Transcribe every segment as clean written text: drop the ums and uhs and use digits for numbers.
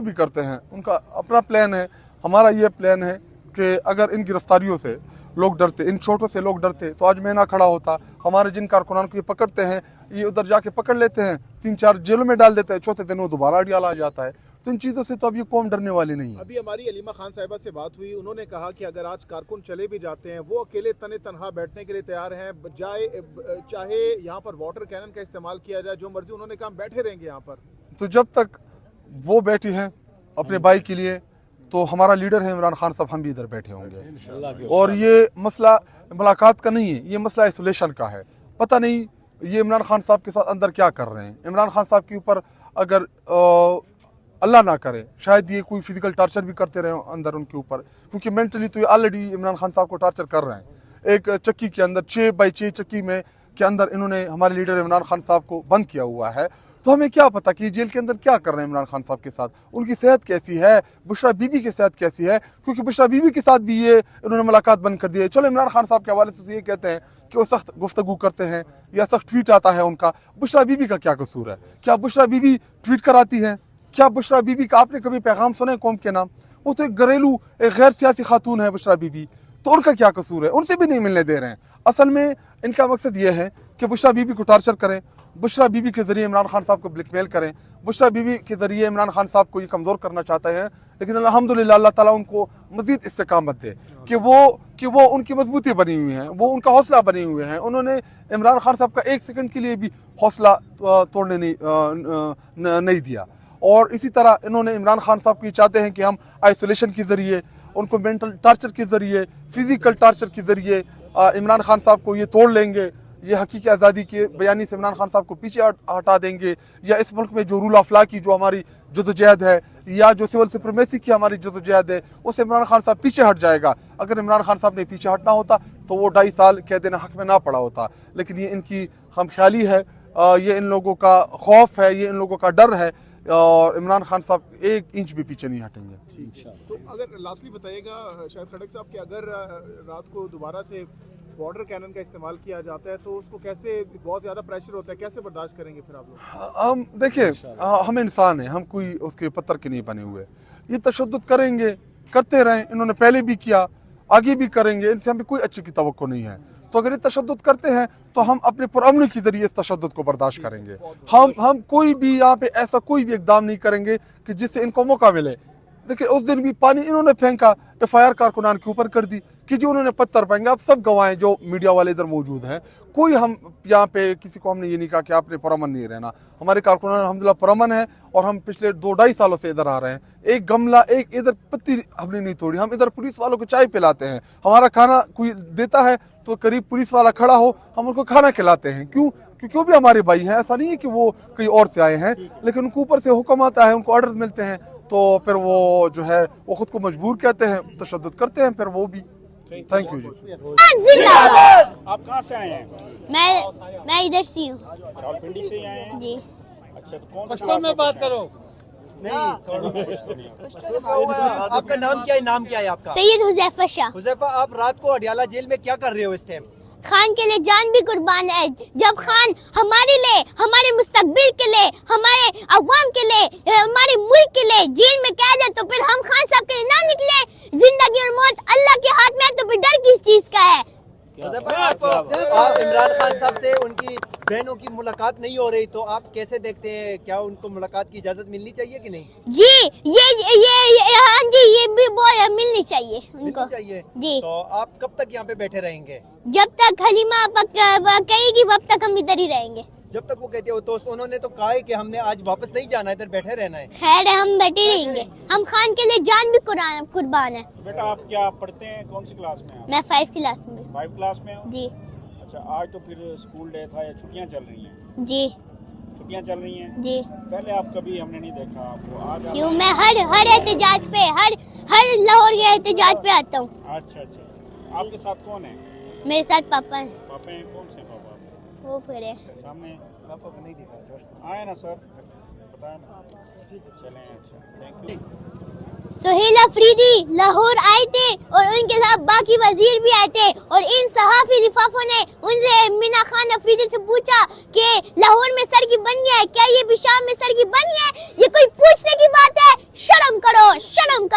भी करते हैं, उनका अपना प्लान है। हमारा ये प्लान है कि अगर इन गिरफ्तारियों से लोग डरते, इन चोटों से लोग डरते, तो आज मैं ना खड़ा होता। हमारे जिन कारकुनान को ये पकड़ते हैं, ये उधर जाके पकड़ लेते हैं, 3-4 जेलों में डाल देते हैं, चौथे दिन वो दोबारा अडियाला आ जाता है। तो इन चीज़ों से तो अब ये कौम डरने वाली नहीं है। अभी हमारी अलीमा खान साहिबा से बात हुई, उन्होंने कहा कि अगर आज कारकुन चले भी जाते हैं, वो अकेले तने तनहा बैठने के लिए तैयार हैं, चाहे यहाँ पर वाटर कैनन का इस्तेमाल किया जाए, जो मर्जी, उन्होंने कहा हम बैठे रहेंगे यहाँ पर। तो जब तक वो बैठी हैं अपने भाई के लिए, तो हमारा लीडर है इमरान खान साहब, हम भी इधर बैठे होंगे। और ये मसला मुलाकात का नहीं है, ये मसला आइसोलेशन का है। पता नहीं ये इमरान खान साहब के साथ अंदर क्या कर रहे हैं। इमरान खान साहब के ऊपर अगर अल्लाह ना करे, शायद ये कोई फिजिकल टार्चर भी करते रहे अंदर उनके ऊपर, क्योंकि मेंटली तो ये ऑलरेडी इमरान खान साहब को टार्चर कर रहे हैं। एक चक्की के अंदर 6x6 चक्की में के अंदर इन्होंने हमारे लीडर इमरान खान साहब को बंद किया हुआ है। तो हमें क्या पता कि जेल के अंदर क्या कर रहे हैं इमरान खान साहब के साथ, उनकी सेहत कैसी है, बुशरा बीबी की सेहत कैसी है, क्योंकि बुशरा बीबी के साथ भी ये इन्होंने मुलाकात बंद कर दी है। चलो इमरान खान साहब के हवाले से तो ये कहते हैं कि वो सख्त गुफ्तगू करते हैं या सख्त ट्वीट आता है उनका, बुशरा बीबी का क्या कसूर है? क्या बुशरा बीबी ट्वीट कराती है? क्या बुशरा बीबी का आपने कभी पैगाम सुने कौम के नाम? वो तो एक घरेलू, एक गैर सियासी खातून है बुशरा बीबी, तो उनका क्या कसूर है? उनसे भी नहीं मिलने दे रहे हैं। असल में इनका मकसद ये है कि बुशरा बीबी को टार्चर करें, बुशरा बीबी के ज़रिए इमरान खान साहब को ब्लैकमेल करें, बुशरा बीबी के ज़रिए इमरान खान साहब को ये कमज़ोर करना चाहते हैं। लेकिन अल्हम्दुलिल्लाह अल्लाह ताला उनको मज़ीद इस्तिकामत दे कि वो उनकी मजबूती बनी हुई है, वो उनका हौसला बने हुए हैं। उन्होंने इमरान खान साहब का एक सेकंड के लिए भी हौसला तोड़ने नहीं दिया। और इसी तरह इन्होंने इमरान खान साहब को ये चाहते हैं कि हम आइसोलेशन के ज़रिए, उनको मेंटल टार्चर के ज़रिए, फिज़िकल टार्चर के ज़रिए इमरान खान साहब को ये तोड़ लेंगे, ये हकीकी आज़ादी के बयानी से इमरान खान साहब को पीछे हटा देंगे, या इस मुल्क में जो रूल ऑफ लॉ की जो हमारी जदोजहद है, या जो सिविल सुप्रीमेसी की हमारी जदोजहद है, उससे इमरान खान साहब पीछे हट जाएगा। अगर इमरान खान साहब ने पीछे हटना होता तो वो 2.5 साल कैद हक में ना पड़ा होता। लेकिन ये इनकी हम ख्याली है, ये इन लोगों का खौफ है, ये इन लोगों का डर है, और इमरान खान साहब 1 इंच भी पीछे नहीं हटेंगे। तो अगर लास्टली बताइएगा शायद खड़क साहब कि अगर रात को दोबारा से वाटर कैनन का इस्तेमाल किया जाता है तो उसको कैसे, बहुत ज़्यादा प्रेशर होता है, कैसे बर्दाश्त करेंगे फिर आप लोग? हम देखिए, हम इंसान हैं, हम कोई उसके पत्थर के नहीं बने हुए। ये तशद्दुद करेंगे, करते रहें, इन्होंने पहले भी किया, आगे भी करेंगे, इनसे हमें कोई अच्छी की तवक्को नहीं है। तो अगर ये तशद्दुद करते हैं तो हम अपने पुरअमन के जरिए इस तशद्दुद को बर्दाश्त करेंगे। हम कोई भी यहाँ पे ऐसा कोई भी इक़दाम नहीं करेंगे कि जिससे इनको मौका मिले। देखिए उस दिन भी पानी इन्होंने फेंका, FIR कारकुनान के ऊपर कर दी कि जो उन्होंने पत्थर फेंका। आप सब गवाहें जो मीडिया वाले इधर मौजूद हैं, कोई हम यहाँ पे किसी को हमने ये नहीं कहा कि आपने पुरअमन नहीं रहना। हमारे कारकुनान अल्हम्दुलिल्लाह पुरअमन है, और हम पिछले 2-2.5 सालों से इधर आ रहे हैं। एक गमला, एक इधर पत्ती हमने नहीं तोड़ी। हम इधर पुलिस वालों को चाय पिलाते हैं, हमारा खाना कोई देता है तो करीब पुलिस वाला खड़ा हो, हम उनको खाना खिलाते हैं। क्यों? क्योंकि वो भी हमारे भाई हैं। ऐसा नहीं है कि वो कहीं और से आए हैं, लेकिन उनको ऊपर से हुक्म आता है, उनको ऑर्डर्स मिलते हैं, तो फिर वो जो है वो खुद को मजबूर कहते हैं, तशद्दुद करते हैं, फिर वो भी। थैंक यू जी। आप कहाँ से आए हैं? मैं इधर से हूँ रावलपिंडी से ही आए हैं? जी। अच्छा, तो कौन पश्तो में बात करो। आपका नाम क्या है? नाम क्या है आपका? सैयद हुज़ैफा शाह। हुज़ैफा, आप रात को अडियाला जेल में क्या कर रहे हो इस टाइम? खान के लिए जान भी कुर्बान है। जब खान हमारे लिए, हमारे मुस्तकबिल के लिए, हमारे अवाम के लिए, हमारे मुल्क के लिए जेल में कैद है, तो फिर हम खान साहब के लिए ना निकले? जिंदगी और मौत अल्लाह के हाथ में है, तो फिर डर किस चीज का है? आप इमरान खान साहब से उनकी बहनों की मुलाकात नहीं हो रही, तो आप कैसे देखते हैं? क्या उनको मुलाकात की इजाजत मिलनी चाहिए कि नहीं? जी, ये हाँ जी, ये भी मिलनी चाहिए उनको। चाहिए जी। तो आप कब तक यहाँ पे बैठे रहेंगे? जब तक हलीमा कहेगी तब तक हम इधर ही रहेंगे। जब तक वो कहते हो, तो उन्होंने तो कहा है कि हमने आज वापस नहीं जाना है, इधर बैठे रहना है। खैर है, हम बैठे रहेंगे। हम खान के लिए जान भी कुर्बान है। तो बेटा आप क्या पढ़ते हैं? कौन सी क्लास में? मैं 5 क्लास में। 5 क्लास में हो? जी। अच्छा, आज तो फिर स्कूल डे था या छुट्टियाँ चल रही हैं? जी। छुट्टियाँ चल रही हैं? जी। पहले आप कभी हमने नहीं देखा आपको, आज क्यों? मैं हर एहतजाज पे, हर लाहौर के एहतजाज पे आता हूँ। अच्छा अच्छा। आपके साथ कौन है? मेरे साथ पापा हैं। पापा हैं? कौन से पापा? वो फिर है सामने। पापा को नहीं देखा आए ना सर, बताए ना। चलें, अच्छा, थैंक यू। सुहेल अफरीदी लाहौर आए थे और उनके साथ बाकी वजीर भी आए थे, और इन सहाफी लिफाफों ने उनसे मीना खान अफरीदी से पूछा कि लाहौर में सड़क बन गया है, क्या ये भी शाम में सड़क बन गया है? ये कोई पूछने की बात है?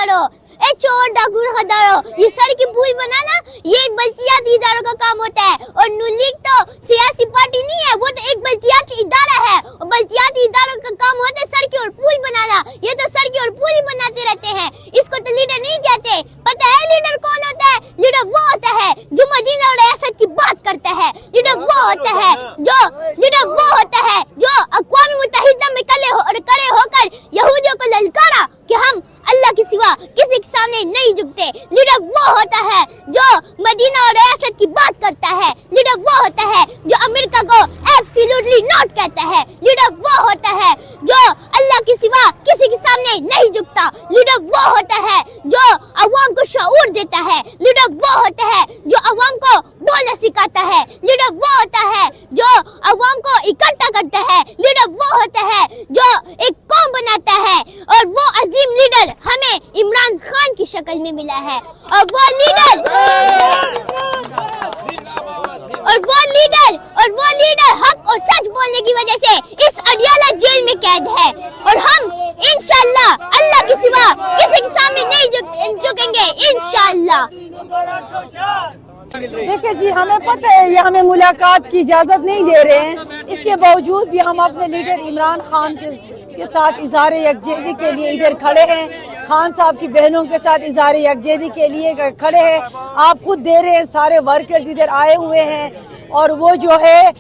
करो। ए चोर डाकू खदारो, ये सड़क की पुल बनाना ये एक बल्दियाती इदारों का काम होता है। और नून लीग तो सियासी पार्टी नहीं है, वो तो एक बल्दियाती इदारा है। और बल्दियाती इदारों का काम होता है सड़कें और पुल बनाना। ये तो सड़कें और पुल ही बनाते रहते हैं, इसको तो लीडर नहीं कहते। पता है लीडर कौन होता है? लीडर वो होता है जो मदीना और रियासत की बात करता है। लीडर वो होता है जो अक़वाम मुत्तहिदा में खड़े होकर यहूदियों को ललकारा कि हम अल्लाह के सिवा किसी के सामने नहीं झुकते। लीडर वो होता है जो मदीना और रियासत की बात करता है। लीडर वो होता है जो अमेरिका को एब्सोल्युटली नॉट कहता है। लीडर वो होता है जो अल्लाह के सिवा किसी के सामने नहीं झुकता। लीडर वो होता है जो अवाम को शऊर देता है। लीडर वो होता है जो अवाम को बोलना सिखाता है। लीडर वो होता है जो अवाम को इकट्ठा करता है। लीडर वो होता है जो एक कौम बनाता है। और वो अजीम लीडर हमें इमरान खान की शक्ल में मिला है। और वो लीडर हक और सच बोलने की वजह से इस अडियाला जेल में कैद है। और हम इंशाअल्लाह अल्लाह के सिवा किसी के सामने नहीं झुकेंगे इंशाअल्लाह। देखिए जी, हमें पता है ये हमें मुलाकात की इजाज़त नहीं दे रहे हैं, इसके बावजूद भी हम अपने लीडर इमरान खान के साथ इज़हार यकजहती के लिए इधर खड़े हैं। खान साहब की बहनों के साथ इज़हार यकजहती के लिए खड़े हैं। आप खुद दे रहे हैं, सारे वर्कर्स इधर आए हुए हैं। और वो जो है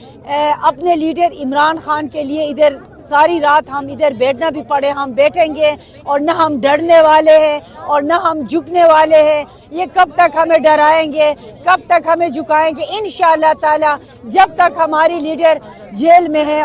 अपने लीडर इमरान खान के लिए इधर सारी रात हम इधर बैठना भी पड़े हम बैठेंगे। और न हम डरने वाले हैं और न हम झुकने वाले हैं। ये कब तक हमें डराएंगे, कब तक हमें झुकाएंगे? इंशाअल्लाह ताला जब तक हमारी लीडर जेल में है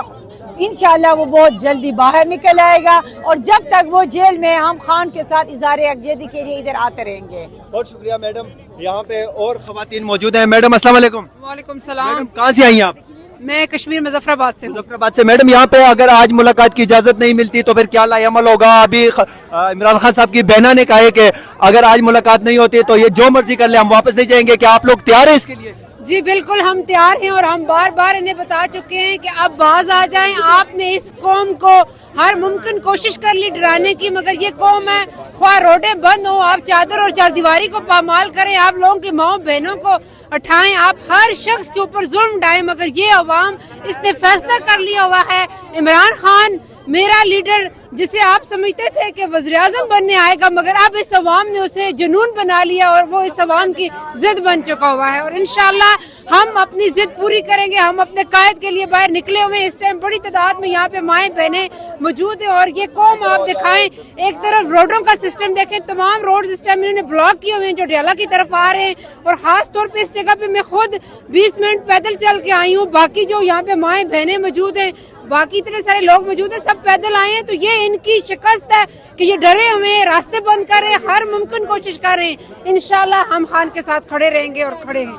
इंशाअल्लाह वो बहुत जल्दी बाहर निकल आएगा। और जब तक वो जेल में है हम खान के साथ इज़हार यकजहती के लिए इधर आते रहेंगे। बहुत शुक्रिया मैडम। यहाँ पे और खवातीन मौजूद हैं। मैडम अस्सलाम वालेकुम। वालेकुम सलाम। मैडम कहाँ से आई हैं आप? मैं कश्मीर मुजफ्फराबाद से हूँ। मुजफ्फराबाद से। मैडम यहाँ पे अगर आज मुलाकात की इजाजत नहीं मिलती तो फिर क्या लाएअमल होगा? अभी इमरान खान साहब की बहना ने कहा है कि अगर आज मुलाकात नहीं होती तो ये जो मर्जी कर ले हम वापस नहीं जाएंगे। क्या आप लोग तैयार हैं इसके लिए? जी बिल्कुल हम तैयार हैं। और हम बार बार इन्हें बता चुके हैं कि आप बाज आ जाएं। आपने इस कौम को हर मुमकिन कोशिश कर ली डराने की, मगर ये कौम है ख्वाह रोडें बंद हो, आप चादर और चारदीवारी को पामाल करें, आप लोगों की माओ बहनों को उठाएं, आप हर शख्स के ऊपर जुल्म ढाएं, मगर ये अवाम इसने फैसला कर लिया हुआ है। इमरान खान मेरा लीडर जिसे आप समझते थे कि वज़ीर-ए-आज़म बनने आएगा, मगर अब इस अवाम ने उसे जुनून बना लिया और वो इस अवाम की जिद बन चुका हुआ है। और इंशाअल्लाह हम अपनी जिद पूरी करेंगे। हम अपने कायद के लिए बाहर निकले हुए हैं। इस टाइम बड़ी तादाद में यहाँ पे माएँ बहनें मौजूद है। और ये कौम आप दिखाएं, एक तरफ रोडों का सिस्टम देखें, तमाम रोड सिस्टम इन्होंने ब्लॉक किए हुए हैं जो डियाला की तरफ आ रहे हैं। और खास तौर पे इस जगह पे मैं खुद 20 मिनट पैदल चल के आई हूँ। बाकी जो यहाँ पे माएँ बहनें मौजूद हैं, बाकी इतने सारे लोग मौजूद हैं, सब पैदल आए हैं। तो ये इनकी शिकस्त है कि ये डरे हुए हैं, रास्ते बंद कर रहे हैं, हर मुमकिन कोशिश कर रहे हैं। इंशाल्लाह हम खान के साथ खड़े रहेंगे और खड़े हैं।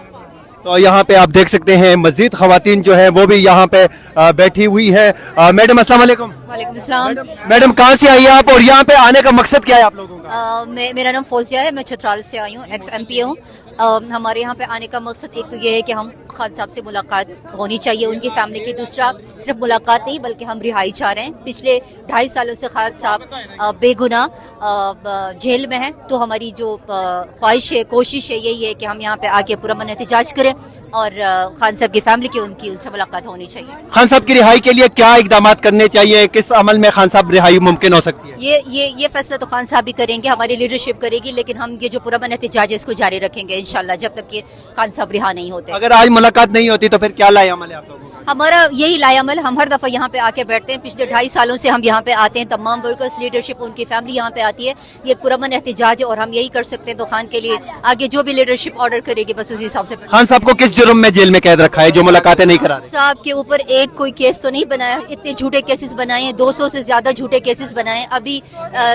तो यहाँ पे आप देख सकते हैं मजीद खवातीन जो है वो भी यहाँ पे बैठी हुई है। मैडम अस्सलाम वालेकुम। वालेकुम अस्सलाम। मैडम कहाँ से आई हैं आप और यहाँ पे आने का मकसद क्या है आप लोगों का? मेरा नाम फौजिया है, मैं छतराल से आई हूँ, एक्स MP हूँ। हमारे यहाँ पे आने का मकसद एक तो ये है कि हम खान साहब से मुलाकात होनी चाहिए, उनकी फैमिली की। दूसरा सिर्फ मुलाकात नहीं बल्कि हम रिहाई चाह रहे हैं। पिछले 2.5 सालों से खान साहब बेगुनाह जेल में हैं। तो हमारी जो ख्वाहिश है, कोशिश है, यही है कि हम यहाँ पे आके पुरअमन एहतजाज करें और खान साहब की फैमिली की उनसे मुलाकात होनी चाहिए। खान साहब की रिहाई के लिए क्या इकदाम करने चाहिए? किस अमल में खान साहब रिहाई मुमकिन हो सकती है? ये फैसला तो खान साहब भी करेंगे, हमारी लीडरशिप करेगी, लेकिन हम ये जो पुरअमन एहतजाज है इसको जारी रखेंगे इंशाल्लाह जब तक कि खान साहब रिहा नहीं होते। अगर आज मुलाकात नहीं होती तो फिर क्या लाएअमल है आप लोगों का? हमारा यही लाएअमल, हम हर दफा यहाँ पे आके बैठते हैं। पिछले 2.5 सालों से हम यहाँ पे आते हैं, तमाम वर्कर्स, लीडरशिप, उनकी फैमिली यहाँ पे आती है। ये पुरअमन एहतजाज है और हम यही कर सकते हैं। तो खान के लिए आगे जो भी लीडरशिप ऑर्डर करेगी बस उसी हिसाब से। खान साहब को किस जुर्म में जेल में कैद रखा है जो मुलाकातें नहीं करा रहे? साहब के ऊपर एक कोई केस तो नहीं बनाया, इतने झूठे केसेस बनाए हैं, 200 से ज्यादा झूठे केसेस बनाए। अभी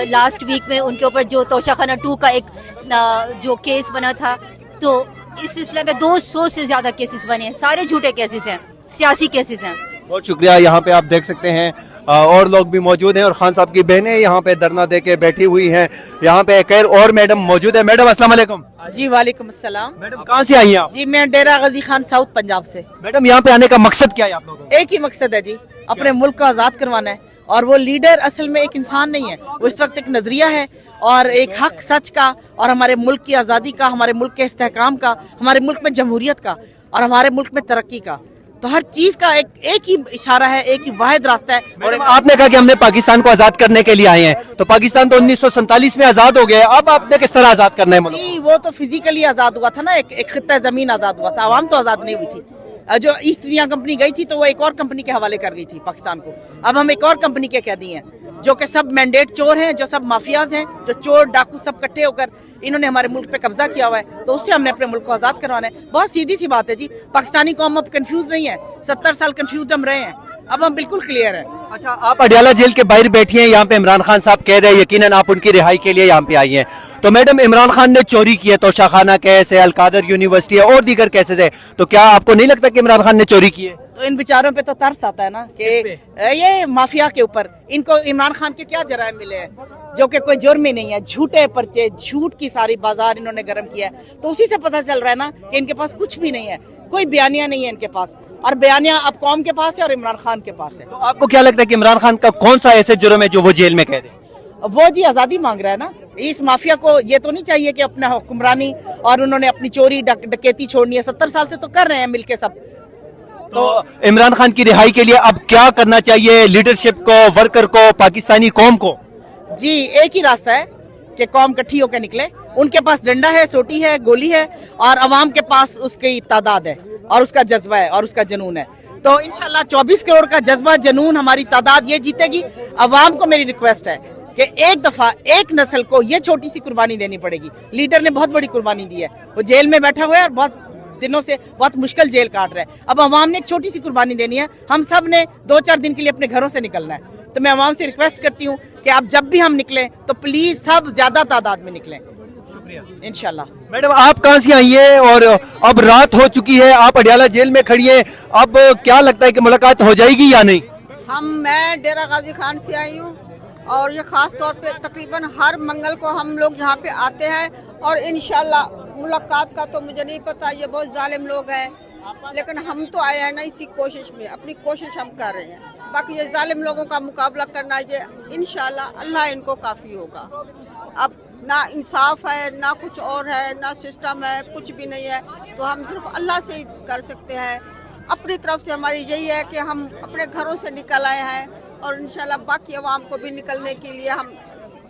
लास्ट वीक में उनके ऊपर जो तोशाखाना 2 का एक जो केस बना था, तो इस सिलसिले में 200 से ज्यादा केसेस बने हैं, सारे झूठे केसेस हैं, सियासी केसेस हैं। बहुत शुक्रिया। यहाँ पे आप देख सकते हैं और लोग भी मौजूद हैं और खान साहब की बहनें यहाँ पे धरना दे के बैठी हुई हैं। यहाँ पे एक और मैडम मौजूद है। मैडम अस्सलाम वालेकुम। जी वालेकुम अस्सलाम। मैडम कहाँ से आई हैं आप? जी मैं डेरा गाजी खान साउथ पंजाब से। मैडम यहाँ पे आने का मकसद क्या है आप लोगों का? एक ही मकसद है जी, अपने मुल्क को आज़ाद करवाना है। اور وہ لیڈر اصل میں ایک انسان نہیں ہے, وہ اس وقت ایک نظریہ ہے اور ایک حق سچ کا, اور ہمارے ملک کی آزادی کا, ہمارے ملک کے استحکام کا, ہمارے ملک میں جمہوریت کا, اور ہمارے ملک میں ترقی کا. تو ہر چیز کا ایک ہی اشارہ ہے, ایک ہی واحد راستہ ہے. اور آپ نے کہا کہ ہم نے پاکستان کو آزاد کرنے کے لیے آئے ہیں, تو پاکستان تو 1947 میں آزاد ہو گیا, اب آپ نے کس طرح آزاد کرنا ہے ملک؟ نہیں, وہ تو فزیکلی آزاد ہوا تھا نا, ایک خطہ زمین آزاد ہوا تھا, عوام تو آزاد نہیں ہوئی تھی. جو ایسٹ انڈیا کمپنی گئی تھی تو وہ ایک اور کمپنی کے حوالے کر گئی تھی پاکستان کو. اب ہم ایک اور کمپنی کے قیدی ہیں, جو کہ سب مینڈیٹ چور ہیں, جو سب مافیاز ہیں, جو چور ڈاکو سب کٹھے ہو کر انہوں نے ہمارے ملک پہ قبضہ کیا ہوا ہے. تو اس سے ہم نے اپنے ملک کو آزاد کروانا ہے. بہت سیدھی سی بات ہے جی, پاکستانی قوم اب کنفیوز نہیں ہے, 70 سال کنفیوز ہم رہے ہیں, اب ہم بالکل کلیئر ہیں. اچھا, آپ اڈیالہ جیل کے باہر بیٹھی ہیں, یہاں پہ عمران خان صاحب کہہ رہے ہیں یقیناً آپ ان کی رہائی کے لیے یہاں پہ آئی ہیں. تو میڈم, عمران خان نے چوری کی ہے, توشہ خانہ کیس ہے, القادر یونیورسٹی ہے اور دیگر کیسز ہے, تو کیا آپ کو نہیں لگتا کہ عمران خان نے چوری کی ہے؟ تو ان بیچاروں پہ تو ترس آتا ہے نا کہ یہ مافیا کے اوپر ان کو عمران خان کے کیا جرائم ملے ہیں, جو کہ کوئی جرم ہی نہیں ہے. جھوٹے پرچے, جھوٹ کی ساری بازار انہوں نے گرم کیا ہے. تو اسی سے پتہ چل رہا ہے نا کہ ان کے پاس کچھ بھی نہیں ہے, کوئی بیانیہ نہیں ہے ان کے پاس, اور بیانیہ اب قوم کے پاس ہے اور عمران خان کے پاس ہے. تو آپ کو کیا لگتا ہے کہ عمران خان کا کون سا ایسے جرم ہے جو وہ جیل میں کہہ دے؟ وہ جی آزادی مانگ رہا ہے نا. اس مافیا کو یہ تو نہیں چاہیے کہ اپنا حکمرانی اور انہوں نے اپنی چوری ڈکیتی چھوڑنی ہے. 70 سال سے تو کر رہے ہیں مل کے سب. تو عمران خان کی رہائی کے لیے اب کیا کرنا چاہیے لیڈرشپ کو, ورکر کو, پاکستانی قوم کو؟ جی ایک ہی راستہ ہے کہ قوم کٹھی ہو کے نکلے. ان کے پاس ڈنڈا ہے, سوٹی ہے, گولی ہے, اور عوام کے پاس اس کی تعداد ہے اور اس کا جذبہ ہے اور اس کا جنون ہے. تو انشاءاللہ 24 کروڑ کا جذبہ, جنون, ہماری تعداد یہ جیتے گی. عوام کو میری ریکویسٹ ہے کہ ایک دفعہ ایک نسل کو یہ چھوٹی سی قربانی دینی پڑے گی. لیڈر نے بہت بڑی قربانی دی ہے, وہ جیل میں بیٹھا ہوا ہے اور بہت دنوں سے بہت مشکل جیل کاٹ رہا ہے. اب عوام نے ایک چھوٹی سی قربانی دینی ہے. ہم سب نے 2-4 دن کے لیے اپنے گھروں سے نکلنا ہے. تو میں عوام سے ریکویسٹ کرتی ہوں کہ آپ جب بھی ہم نکلیں تو پلیز سب زیادہ تعداد میں نکلیں. شکریہ. انشاءاللہ. میڈم, آپ کہاں سے آئی ہیں اور اب رات ہو چکی ہے, آپ اڈیالہ جیل میں کھڑی ہیں, اب کیا لگتا ہے کہ ملاقات ہو جائے گی یا نہیں؟ میں ڈیرہ غازی خان سے آئی ہوں, اور یہ خاص طور پہ تقریباً ہر منگل کو ہم لوگ یہاں پہ آتے ہیں, اور انشاءاللہ ملاقات کا تو مجھے نہیں پتا, یہ بہت ظالم لوگ ہیں, لیکن ہم تو آئے ہیں نا اسی کوشش میں, اپنی کوشش ہم کر رہے ہیں. باقی یہ ظالم لوگوں کا مقابلہ کرنا, یہ انشاءاللہ اللہ ان کو کافی ہوگا. اب نہ انصاف ہے, نہ کچھ اور ہے, نہ سسٹم ہے, کچھ بھی نہیں ہے. تو ہم صرف اللہ سے ہی کر سکتے ہیں. اپنی طرف سے ہماری یہی ہے کہ ہم اپنے گھروں سے نکل آئے ہیں, اور انشاءاللہ باقی عوام کو بھی نکلنے کے لیے ہم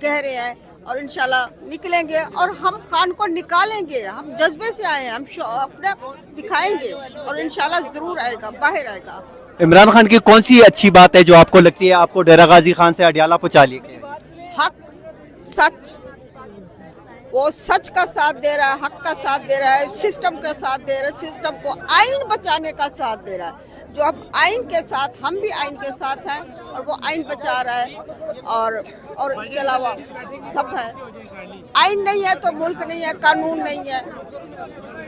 کہہ رہے ہیں, اور انشاءاللہ نکلیں گے, اور ہم خان کو نکالیں گے. ہم جذبے سے آئے ہیں, ہم اپنے دکھائیں گے, اور انشاءاللہ ضرور آئے گا, باہر آئے گا. عمران خان کی کون سی اچھی بات ہے جو آپ کو لگتی ہے آپ کو ڈیرہ غازی خان سے اڈیالہ پہنچا لی گئی؟ حق, سچ, وہ سچ کا ساتھ دے رہا ہے, حق کا ساتھ دے رہا ہے, سسٹم کا ساتھ دے رہا ہے, سسٹم کو آئین بچانے کا ساتھ دے رہا ہے. جو اب آئین کے ساتھ, ہم بھی آئین کے ساتھ ہیں, اور وہ آئین بچا رہا ہے, اور اس کے علاوہ سب ہے. آئین نہیں ہے تو ملک نہیں ہے, قانون نہیں ہے,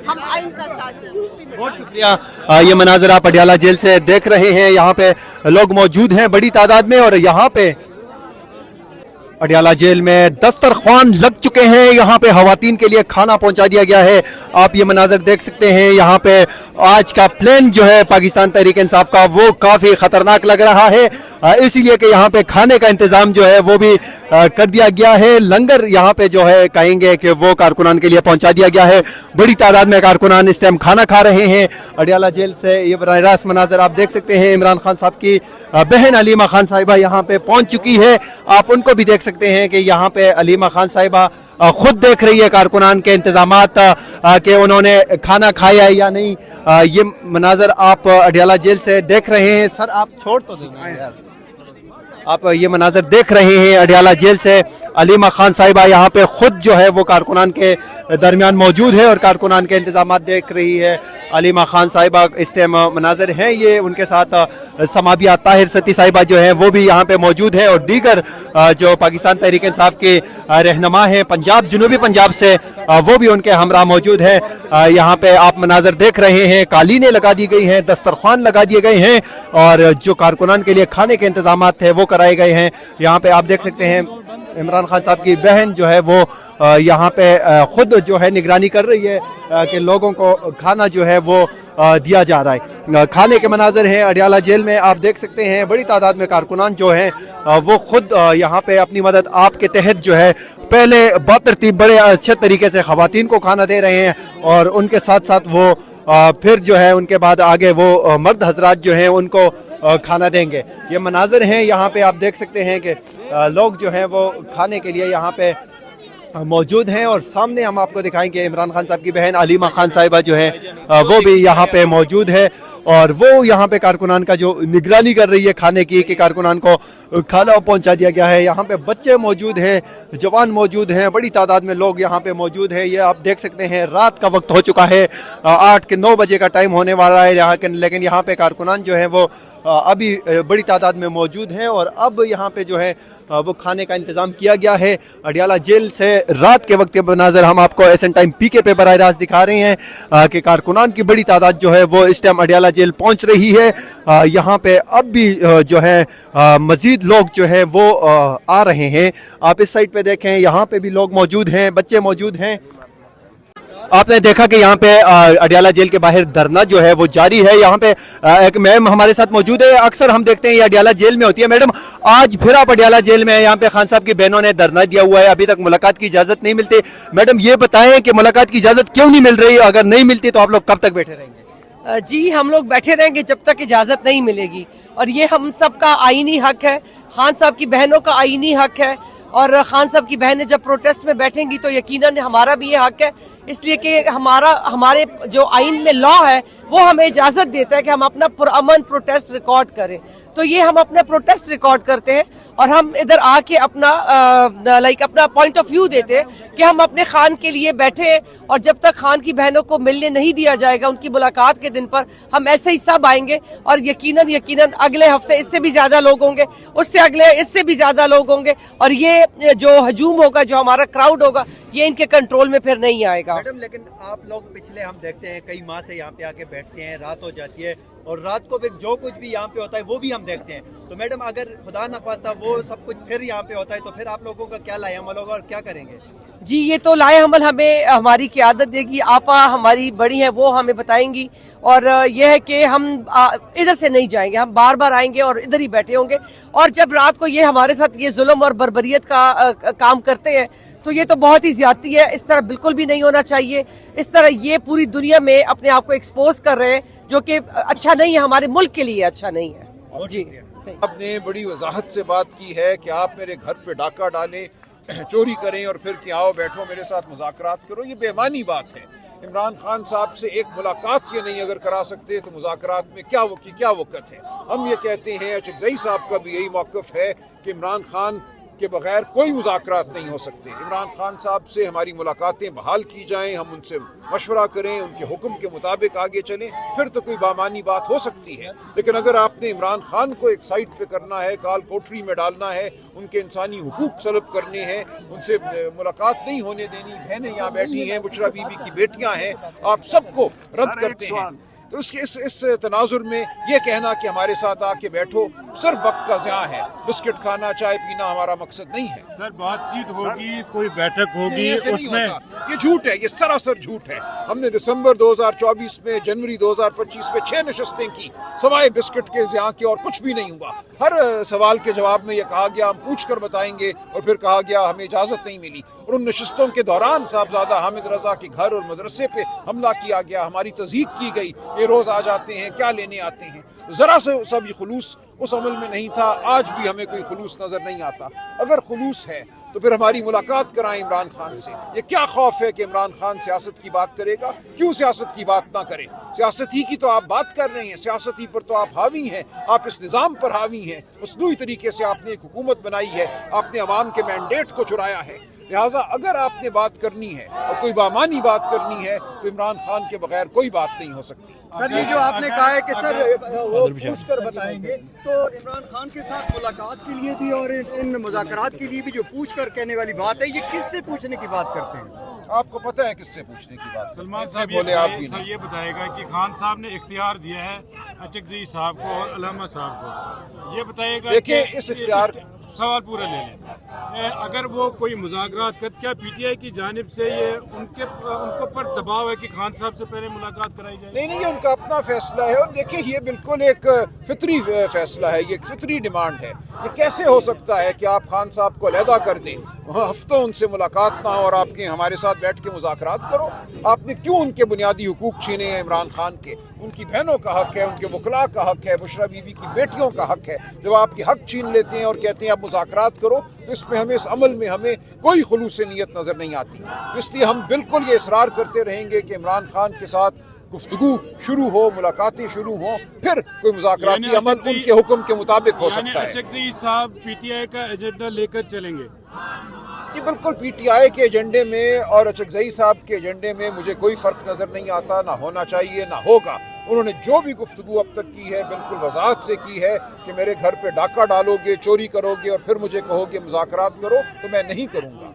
ہم آئین کا ساتھ دیں. بہت شکریہ. یہ مناظر آپ اڈیالہ جیل سے دیکھ رہے ہیں, یہاں پہ لوگ موجود ہیں بڑی تعداد میں, اور یہاں پہ اڈیالہ جیل میں دسترخوان لگ چکے ہیں. یہاں پہ خواتین کے لیے کھانا پہنچا دیا گیا ہے. آپ یہ مناظر دیکھ سکتے ہیں. یہاں پہ آج کا پلان جو ہے پاکستان تحریک انصاف کا, وہ کافی خطرناک لگ رہا ہے, اسی لیے کہ یہاں پہ کھانے کا انتظام جو ہے وہ بھی کر دیا گیا ہے. لنگر یہاں پہ جو ہے کہیں گے کہ وہ کارکنان کے لیے پہنچا دیا گیا ہے. بڑی تعداد میں کارکنان اس ٹائم کھانا کھا رہے ہیں اڈیالہ جیل سے. یہ براہ راست مناظر آپ دیکھ سکتے ہیں. عمران خان صاحب کی بہن علیمہ خان صاحبہ یہاں پہ پہنچ چکی ہے. آپ ان کو بھی دیکھ سکتے ہیں کہ یہاں پہ علیمہ خان صاحبہ خود دیکھ رہی ہے کارکنان کے انتظامات کہ انہوں نے کھانا کھایا ہے یا نہیں. یہ مناظر آپ اڈیالہ جیل سے دیکھ رہے ہیں. سر آپ چھوڑ تو دیں یار. آپ یہ مناظر دیکھ رہے ہیں اڈیالہ جیل سے. علیمہ خان صاحبہ یہاں پہ خود جو ہے وہ کارکنان کے درمیان موجود ہے اور کارکنان کے انتظامات دیکھ رہی ہے. علیمہ خان صاحبہ اس ٹائم مناظر ہیں یہ. ان کے ساتھ سمابیہ طاہر ستی صاحبہ جو ہیں وہ بھی یہاں پہ موجود ہیں, اور دیگر جو پاکستان تحریک انصاف کے رہنما ہیں پنجاب, جنوبی پنجاب سے, وہ بھی ان کے ہمراہ موجود ہیں. یہاں پہ آپ مناظر دیکھ رہے ہیں. قالینیں لگا دی گئی ہیں, دسترخوان لگا دیے گئے ہیں, اور جو کارکنان کے لیے کھانے کے انتظامات تھے وہ کرائے گئے ہیں. یہاں پہ آپ دیکھ سکتے ہیں عمران خان صاحب کی بہن جو ہے وہ یہاں پہ خود جو ہے نگرانی کر رہی ہے کہ لوگوں کو کھانا جو ہے وہ दिया जा रहा है। खाने के मनाजर हैं अडियाला जेल में, आप देख सकते हैं बड़ी तादाद में कारकुनान जो हैं वो खुद यहाँ पे अपनी मदद आपके तहत जो है पहले बातरतीब बड़े अच्छे तरीके से ख़वातीन को खाना दे रहे हैं और उनके साथ साथ वो फिर जो है उनके बाद आगे वो मर्द हजरात जो हैं उनको खाना देंगे। ये मनाजर हैं यहाँ पे, आप देख सकते हैं कि लोग जो हैं वो खाने के लिए यहाँ पे मौजूद हैं और सामने हम आपको दिखाएंगे इमरान खान साहब की बहन अलीमा खान साहिबा जो है वो भी यहाँ पे मौजूद है और वो यहाँ पे कारकुनान का जो निगरानी कर रही है खाने की कि कारकुनान को खाना पहुँचा दिया गया है। यहाँ पे बच्चे मौजूद हैं, जवान मौजूद हैं, बड़ी तादाद में लोग यहाँ पे मौजूद हैं। ये आप देख सकते हैं रात का वक्त हो चुका है, 8 के 9 बजे का टाइम होने वाला है यहाँ के, लेकिन यहाँ पे कारकुनान जो है वो अभी बड़ी तादाद में मौजूद हैं और अब यहाँ पे जो है वो खाने का इंतज़ाम किया गया है। अडियाला जेल से रात के वक्त के मनाजर हम आपको एसएन टाइम पीके पे बराह रास्त दिखा रहे हैं कि कारकुनान की बड़ी तादाद जो है वो इस टाइम अडियाला जेल पहुँच रही है। यहाँ पे अब भी जो है मज़ीद लोग जो है वो आ रहे हैं। आप इस साइड पे देखें, यहाँ पे भी लोग मौजूद हैं, बच्चे मौजूद हैं। आपने देखा कि यहाँ पे अडियाला जेल के बाहर धरना जो है वो जारी है। यहाँ पे एक मैम हमारे साथ मौजूद है, अक्सर हम देखते हैं ये अडियाला जेल में होती है। मैडम, आज फिर आप अडियाला जेल में हैं, यहाँ पे खान साहब की बहनों ने धरना दिया हुआ है, अभी तक मुलाकात की इजाजत नहीं मिलती। मैडम ये बताएं कि मुलाकात की इजाजत क्यों नहीं मिल रही, अगर नहीं मिलती तो आप लोग कब तक बैठे रहेंगे? जी, हम लोग बैठे रहेंगे जब तक इजाजत नहीं मिलेगी और ये हम सबका आईनी हक है, खान साहब की बहनों का आईनी हक है और खान साहब की बहनें जब प्रोटेस्ट में बैठेंगी तो यकीनन हमारा भी ये हक है, इसलिए कि हमारे जो आइन में लॉ है वो हमें इजाजत देता है कि हम अपना पुरअमन प्रोटेस्ट रिकॉर्ड करें। तो ये हम अपना प्रोटेस्ट रिकॉर्ड करते हैं और हम इधर आके अपना अपना पॉइंट ऑफ व्यू देते हैं कि हम अपने खान के लिए बैठे और जब तक खान की बहनों को मिलने नहीं दिया जाएगा उनकी मुलाकात के दिन पर हम ऐसे ही सब आएंगे और यकीनन अगले हफ्ते इससे भी ज्यादा लोग होंगे, उससे अगले इससे भी ज्यादा लोग होंगे और ये जो हजूम होगा, जो हमारा क्राउड होगा, ये इनके कंट्रोल में फिर नहीं आएगा। मैडम, लेकिन आप लोग पिछले हम देखते हैं कई माह से यहाँ पे आके बैठते हैं, रात हो जाती है और रात को फिर जो कुछ भी यहाँ पे होता है वो भी हम देखते हैं। तो मैडम, अगर खुदा न खास्ता वो सब कुछ फिर यहाँ पे होता है तो फिर आप लोगों का क्या लाएअमल होगा और क्या करेंगे? जी, ये तो लाएअमल हमें हमारी क़यादत देगी, आपा हमारी बड़ी है वो हमें बताएंगी और यह है कि हम इधर से नहीं जाएंगे, हम बार बार आएंगे और इधर ही बैठे होंगे। और जब रात को ये हमारे साथ ये जुल्म और बर्बरियत का काम करते हैं तो ये तो बहुत ही ज्यादती है, इस तरह बिल्कुल भी नहीं होना चाहिए। इस तरह ये पूरी दुनिया में अपने आप को एक्सपोज कर रहे हैं जो कि अच्छा नहीं है, हमारे मुल्क के लिए अच्छा नहीं है। जी, आपने बड़ी वजाहत से बात की है कि आप मेरे घर पे डाका डालें, चोरी करें और फिर कि आओ बैठो मेरे साथ मुज़ाकरात करो, ये बेईमानी बात है। इमरान खान साहब से एक मुलाकात ये नहीं अगर करा सकते तो मुज़ाकरात में क्या वक़्त है। हम ये कहते हैं, अचकज़ई साहब का भी यही मौक़िफ़ है कि इमरान खान के बगैर कोई मुज़ाकरात नहीं हो सकते। इमरान खान साहब से हमारी मुलाकातें बहाल की जाएं, हम उनसे मशवरा करें, उनके हुक्म के मुताबिक आगे चलें, फिर तो कोई बामानी बात हो सकती है। लेकिन अगर आपने इमरान खान को एक साइड पे करना है, काल कोठरी में डालना है, उनके इंसानी हुकूक सलब करने हैं, उनसे मुलाकात नहीं होने देनी, बहनें यहाँ बैठी हैं, बुशरा बीबी की बेटियाँ हैं, आप सबको रद्द करते हैं। तो इस तनाजुर में ये कहना कि हमारे साथ आके बैठो सिर्फ वक्त का ज़िया है, बिस्किट खाना, चाय पीना हमारा मकसद नहीं है। सर, बातचीत होगी, कोई बैठक होगी, उसमें ये झूठ है, ये सरासर झूठ है। हमने दिसंबर 2024 में, जनवरी 2025 में 6 नशस्तें की, सवाए बिस्किट के ज़िया के और कुछ भी नहीं हुआ। हर सवाल के जवाब में ये कहा गया हम पूछ कर बताएंगे और फिर कहा गया हमें इजाज़त नहीं मिली। और उन नशस्तों के दौरान साहबजादा हामिद रजा के घर और मदरसे पे हमला किया गया, हमारी तज़हीक की गई, ये रोज़ आ जाते हैं, क्या लेने आते हैं। ज़रा से सब ये खुलूस उस अमल में नहीं था, आज भी हमें कोई खुलूस नज़र नहीं आता। अगर खुलूस है तो फिर हमारी मुलाकात कराएं इमरान खान से। ये क्या खौफ है कि इमरान खान सियासत की बात करेगा? क्यों सियासत की बात ना करे? सियासत ही की तो आप बात कर रहे हैं, सियासत ही पर तो आप हावी हैं, आप इस निज़ाम पर हावी हैं। मसनूई तरीके से आपने एक हुकूमत बनाई है, आपने अवाम के मैंडेट को चुराया है। लिहाजा अगर आपने बात करनी है और कोई बामानी बात करनी है तो इमरान खान के बगैर कोई बात नहीं हो सकती। सर, ये जो आपने कहा है कि सर वो पूछ कर बताएंगे, तो इमरान खान के साथ मुलाकात के लिए भी और इन मुज़ाकरात के लिए भी जो पूछ कर कहने वाली बात है, ये किससे पूछने की बात करते हैं? आपको पता है किससे पूछने की बात? सलमान साहब बोले आप भी सर ये बताएगा कि खान साहब ने इख्तियार दिया है अचकज़ई साहब को और अलामा साहब को, ये बताएगा। देखिए, इस इख्तियार सवाल पूरा ले लें। अगर वो कोई मुज़ाकरात कर, क्या पीटीआई की जानिब से ये उनके ऊपर दबाव है कि खान साहब से पहले मुलाकात कराई जाए? नहीं, ये उनका अपना फैसला है। और देखिए, ये बिल्कुल एक फितरी फैसला है, ये एक फितरी डिमांड है। ये कैसे हो सकता है कि आप खान साहब को अलहदा कर दें, हफ्तों उनसे मुलाकात ना हो और आपके हमारे साथ बैठ के मुज़ाकरात करो? आपने क्यों उनके बुनियादी हुकूक छीने हैं इमरान खान के? उनकी बहनों का हक है, उनके वकला का हक है, बुशरा बीबी की बेटियों का हक है। जब आपके हक छीन लेते हैं और कहते हैं आप मुज़ाकरात करो, तो इसमें हमें, इस अमल में हमें कोई खुलूस नीयत नज़र नहीं आती। इसलिए हम बिल्कुल ये इसरार करते रहेंगे कि इमरान खान के साथ गुफ्तगू शुरू हो, मुलाकातें शुरू हो, फिर कोई मुज़ाकराती अमल उनके हुक्म के मुताबिक हो सकता है। अचकज़ई साहब पीटीआई का एजेंडा लेकर चलेंगे? कि बिल्कुल पीटीआई के एजेंडे में और अचकज़ई साहब के एजेंडे में मुझे कोई फ़र्क नज़र नहीं आता, ना होना चाहिए ना होगा। उन्होंने जो भी गुफ्तगू अब तक की है बिल्कुल वजाहत से की है कि मेरे घर पे डाका डालोगे, चोरी करोगे और फिर मुझे कहोगे मुज़ाकरात करो, तो मैं नहीं करूँगा।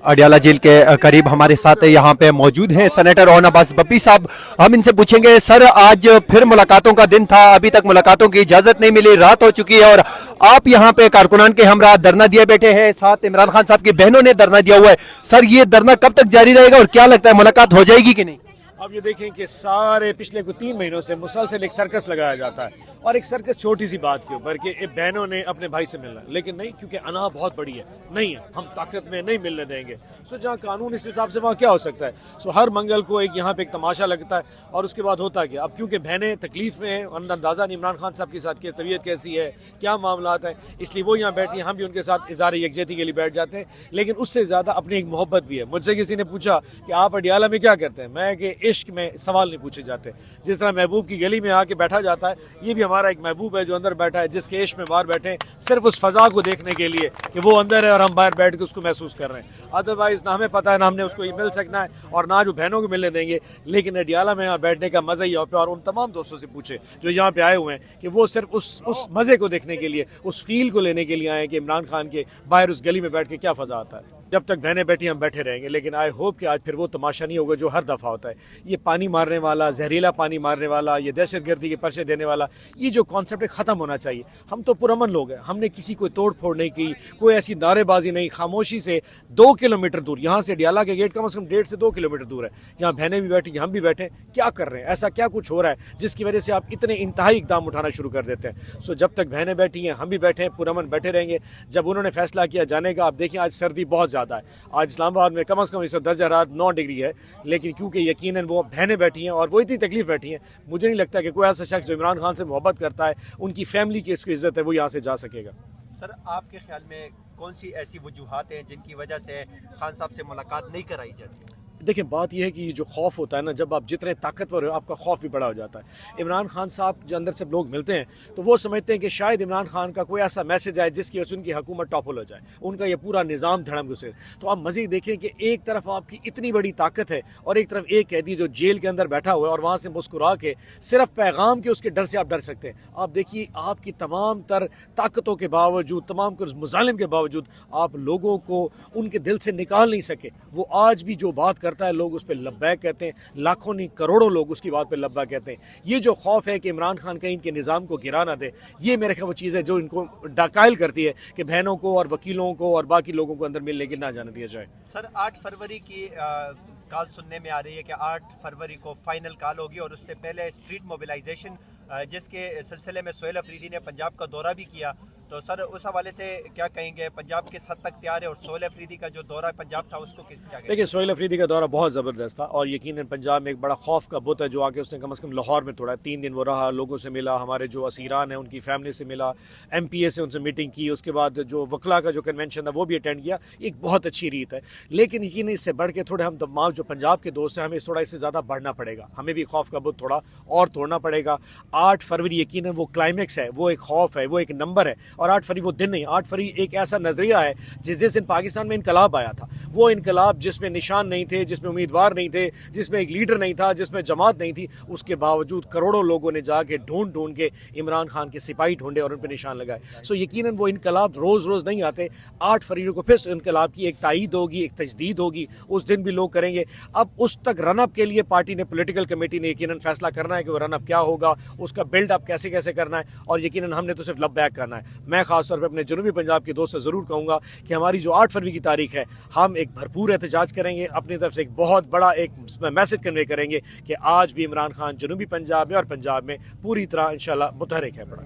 अडियाला जेल के करीब हमारे साथ यहाँ पे मौजूद हैं सेनेटर ओन अब्बास बप्पी साहब। हम इनसे पूछेंगे, सर आज फिर मुलाकातों का दिन था, अभी तक मुलाकातों की इजाजत नहीं मिली, रात हो चुकी है और आप यहाँ पे कारकुनान के हमरा धरना दिए बैठे हैं, साथ इमरान खान साहब की बहनों ने धरना दिया हुआ है। सर ये धरना कब तक जारी रहेगा और क्या लगता है मुलाकात हो जाएगी कि नहीं? अब ये देखें कि सारे पिछले कुछ 3 महीनों से मुसलसल एक सर्कस लगाया जाता है, और एक सर्कस छोटी सी बात के ऊपर कि बहनों ने अपने भाई से मिलना, लेकिन नहीं, क्योंकि अना बहुत बड़ी है, नहीं है, हम ताकत में नहीं मिलने देंगे। सो जहाँ कानून इस हिसाब से वहाँ क्या हो सकता है। सो हर मंगल को एक यहाँ पे एक तमाशा लगता है और उसके बाद होता क्या, अब क्योंकि बहनें तकलीफ में हैं, अंदाज़ा नहीं इमरान खान साहब के साथ की तबीयत कैसी है, क्या मामला है, इसलिए वो यहाँ बैठी हैं, हम भी उनके साथ इज़हार यकजहती के लिए बैठ जाते हैं। लेकिन उससे ज़्यादा अपनी एक मोहब्बत भी है। मुझसे किसी ने पूछा कि आप अडियाला में क्या करते हैं, मैं कि इश्क में सवाल नहीं पूछे जाते। जिस तरह महबूब की गली में आके बैठा जाता है, ये भी हमारा एक महबूब है जो अंदर बैठा है, जिसके इश्क में बाहर बैठे हैं सिर्फ उस फजा को देखने के लिए कि वो अंदर है और हम बाहर बैठ के उसको महसूस कर रहे हैं। अदरवाइज ना हमें पता है ना हमने उसको मिल सकना है और ना जो बहनों को मिलने देंगे। लेकिन अडियाला में यहाँ बैठने का मजा ही है। और उन तमाम दोस्तों से पूछे जो यहाँ पे आए हुए हैं कि वो सिर्फ उस मजे को देखने के लिए, उस फील को लेने के लिए आए कि इमरान खान के बाहर उस गली में बैठ के क्या फजा आता है। जब तक बहनें बैठी हम बैठे रहेंगे, लेकिन आई होप कि आज फिर वो तमाशा नहीं होगा जो हर दफ़ा होता है। ये पानी मारने वाला, जहरीला पानी मारने वाला, ये दहशतगर्दी के पर्चे देने वाला, ये जो कॉन्सेप्ट है ख़त्म होना चाहिए। हम तो पुरअमन लोग हैं, हमने किसी कोई तोड़ फोड़ नहीं की, कोई ऐसी नारेबाजी नहीं, खामोशी से 2 किलोमीटर दूर, यहाँ से अडियाला के गेट कम से कम 1.5 से 2 किलोमीटर दूर है, यहाँ बहनें भी बैठी, हम भी बैठे, क्या कर रहे हैं, ऐसा क्या कुछ हो रहा है जिसकी वजह से आप इतने इंतहाई इकदाम उठाना शुरू कर देते हैं। सो जब तक बहनें बैठी हैं हम भी बैठे हैं, पुरअमन बैठे रहेंगे। जब उन्होंने फैसला किया जाने का, आप देखिए आज सर्दी बहुत ज़्यादा है, आज इस्लामाबाद में कम से कम इस दर्जा हरारत 9 डिग्री है, लेकिन क्योंकि यकीनन वो बहनें बैठी हैं और वो इतनी तकलीफ बैठी हैं, मुझे नहीं लगता कि कोई ऐसा शख्स जो इमरान खान से मोहब्बत करता है, उनकी फैमिली की इसकी इज्जत है, वो यहाँ से जा सकेगा। सर आपके ख्याल में कौन सी ऐसी वजूहात हैं जिनकी वजह से खान साहब से मुलाकात नहीं कराई जाती? देखिए बात यह है कि जो खौफ होता है ना, जब आप जितने ताकतवर हो आपका खौफ भी बड़ा हो जाता है। इमरान खान साहब जो अंदर से लोग मिलते हैं तो वो समझते हैं कि शायद इमरान खान का कोई ऐसा मैसेज आए जिसकी वजह से उनकी हुकूमत टॉपल हो जाए, उनका ये पूरा निज़ाम धड़म घुसे। तो आप मज़ीद देखें कि एक तरफ आपकी इतनी बड़ी ताकत है और एक तरफ एक कैदी जो जेल के अंदर बैठा हुआ है और वहाँ से मुस्कुरा के सिर्फ पैगाम के उसके डर से आप डर सकते हैं। आप देखिए आपकी तमाम तर ताकतों के बावजूद, तमाम मुजालिम के बावजूद आप लोगों को उनके दिल से निकाल नहीं सके। वो आज भी जो बात करता है लोग उस पर लब्बैक कहते हैं, लाखों नहीं करोड़ों लोग उसकी बात पे लब्बैक कहते हैं। ये जो खौफ है कि इमरान खान कहीं इनके निज़ाम को गिरा ना दे, ये मेरे ख्याल वो चीज़ है जो इनको डाकायल करती है कि बहनों को और वकीलों को और बाकी लोगों को अंदर मिलने के ना जाने दिया जाए। सर 8 फरवरी की कॉल सुनने में आ रही है कि 8 फरवरी को फाइनल कॉल होगी और उससे पहले स्ट्रीट मोबिलाइजेशन, जिसके सिलसिले में सोहेल अफरीदी ने पंजाब का दौरा भी किया। तो सर उस हवाले से क्या कहेंगे, पंजाब किस हद तक तैयार है और सोहेल अफरीदी का जो दौरा पंजाब था उसको किस क्या कहेंगे? देखिए सोहेल अफरीदी का दौरा बहुत ज़बरदस्त था और यकीनन पंजाब में एक बड़ा खौफ का बुत है जो आके उसने कम से कम लाहौर में तोड़ा। 3 दिन वो रहा, लोगों से मिला, हमारे जो असीरान हैं उनकी फैमिली से मिला, MPA से उनसे मीटिंग की, उसके बाद जो वकला का जो कन्वेंशन था वो भी अटेंड किया। एक बहुत अच्छी रीत है, लेकिन यकीन इससे बढ़ के थोड़े हम तमाम जो पंजाब के दोस्त हैं हमें थोड़ा इससे ज़्यादा बढ़ना पड़ेगा, हमें भी खौफ का बुत थोड़ा और तोड़ना पड़ेगा। 8 फरवरी यकीनन वो क्लाइमेक्स है, वो एक खौफ है, वो एक नंबर है और 8 फरवरी वो दिन नहीं, 8 फरवरी एक ऐसा नजरिया है जिस दिन पाकिस्तान में इनकलाब आया था, वो इनकलाब जिसमें निशान नहीं थे, जिसमें उम्मीदवार नहीं थे, जिसमें एक लीडर नहीं था, जिसमें जमात नहीं थी, उसके बावजूद करोड़ों लोगों ने जाके ढूंढ ढूंढ के इमरान खान के सिपाही ढूंढे और उन पर निशान लगाए। सो यकीनन वो इनकलाब रोज़ रोज़ नहीं आते। 8 फरवरी को फिर इनकलाब की एक तायीद होगी, एक तजदीद होगी, उस दिन भी लोग करेंगे। अब उस तक रन अप के लिए पार्टी ने, पॉलिटिकल कमेटी ने यकीनन फैसला करना है कि वो रन अप क्या होगा, उसका बिल्ड अप कैसे कैसे करना है, और यकीनन हमने तो सिर्फ लबैक करना है। मैं खास तौर पर अपने जनूबी पंजाब के दोस्त से ज़रूर कहूँगा कि हमारी जो 8 फरवरी की तारीख है, हम एक भरपूर एहतजाज करेंगे, अपनी तरफ से एक बहुत बड़ा एक मैसेज कन्वे करेंगे कि आज भी इमरान खान जनूबी पंजाब में और पंजाब में पूरी तरह इंशाल्लाह मुतहरिक है। बड़ा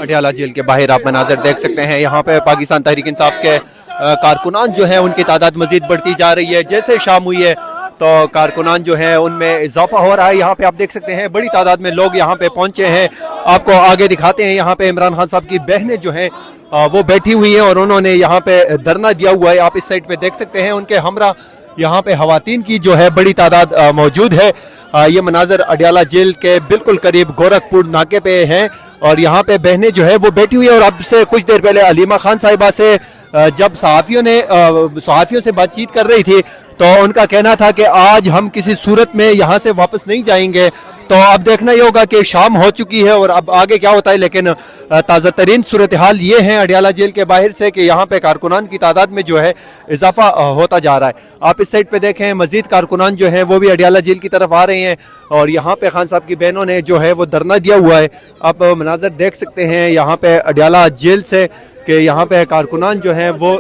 अडियाला जेल के बाहर आप मनाजर देख सकते हैं। यहाँ पे पाकिस्तान तहरीक इंसाफ के कारकुनान जो हैं उनकी तादाद मजीद बढ़ती जा रही है। जैसे शाम हुई है तो कारकुनान जो हैं उनमें इजाफा हो रहा है। यहाँ पे आप देख सकते हैं बड़ी तादाद में लोग यहाँ पे पहुंचे हैं। आपको आगे दिखाते हैं, यहाँ पे इमरान खान साहब की बहनें जो हैं वो बैठी हुई हैं और उन्होंने यहाँ पे धरना दिया हुआ है। आप इस साइड पे देख सकते हैं, उनके हमरा यहाँ पे खवातीन की जो है बड़ी तादाद मौजूद है। ये मनाजर अडियाला जेल के बिल्कुल करीब गोरखपुर नाके पे हैं और यहाँ पे बहनें जो है वो बैठी हुई है। और अब से कुछ देर पहले अलीमा खान साहिबा से जब सहाफियों से बातचीत कर रही थी तो उनका कहना था कि आज हम किसी सूरत में यहाँ से वापस नहीं जाएंगे। तो अब देखना ये होगा कि शाम हो चुकी है और अब आगे क्या होता है, लेकिन ताज़ा तरीन सूरत हाल ये है अडियाला जेल के बाहर से कि यहाँ पे कारकुनान की तादाद में जो है इजाफा होता जा रहा है। आप इस साइड पे देखें, मजीद कारकुनान जो है वो भी अडियाला जेल की तरफ आ रहे हैं और यहाँ पे खान साहब की बहनों ने जो है वो धरना दिया हुआ है। आप मनाजर देख सकते हैं यहाँ पे अडियाला जेल से कि यहाँ पे कारकुनान जो हैं वो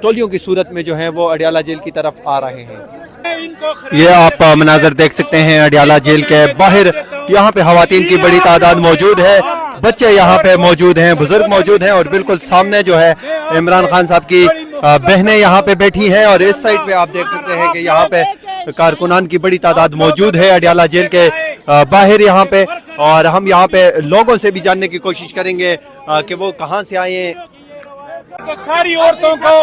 टोलियों की सूरत में जो है वो अडियाला जेल की तरफ आ रहे हैं। ये आप मनाजर देख सकते हैं अडियाला जेल के बाहर, यहाँ पे खवातीन की बड़ी तादाद मौजूद है, बच्चे यहाँ पे मौजूद हैं, बुजुर्ग मौजूद हैं और बिल्कुल सामने जो है इमरान खान साहब की बहनें यहाँ पे बैठी हैं। और इस साइड पे आप देख सकते हैं कि यहाँ पे कारकुनान की बड़ी तादाद मौजूद है अडियाला जेल के बाहर यहाँ पे। और हम यहाँ पे लोगों से भी जानने की कोशिश करेंगे कि वो कहाँ से आए हैं। तो सारी औरतों को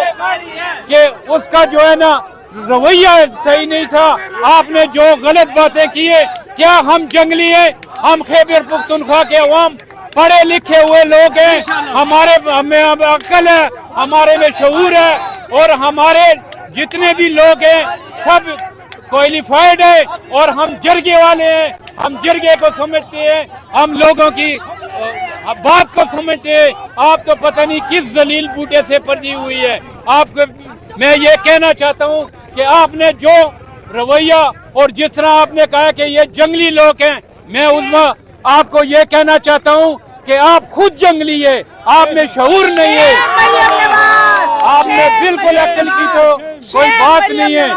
कि उसका जो है ना रवैया सही नहीं था, आपने जो गलत बातें की है, क्या हम जंगली हैं? हम खैबर पुख्तनख्वा के अवाम पढ़े लिखे हुए लोग हैं, हमारे में अक्ल है, हमारे में शऊर है और हमारे जितने भी लोग हैं सब क्वालिफाइड है और हम जरगे वाले हैं, हम जरगे को समझते हैं, हम लोगों की बात को समझते हैं। आप तो पता नहीं किस जलील बूटे से पली हुई है। आपको मैं ये कहना चाहता हूँ कि आपने जो रवैया और जिस तरह आपने कहा कि ये जंगली लोग हैं, मैं उसमें आपको ये कहना चाहता हूँ कि आप खुद जंगली है, आप में शऊर नहीं है, आप में बिल्कुल अक्ल की तो कोई बात नहीं है।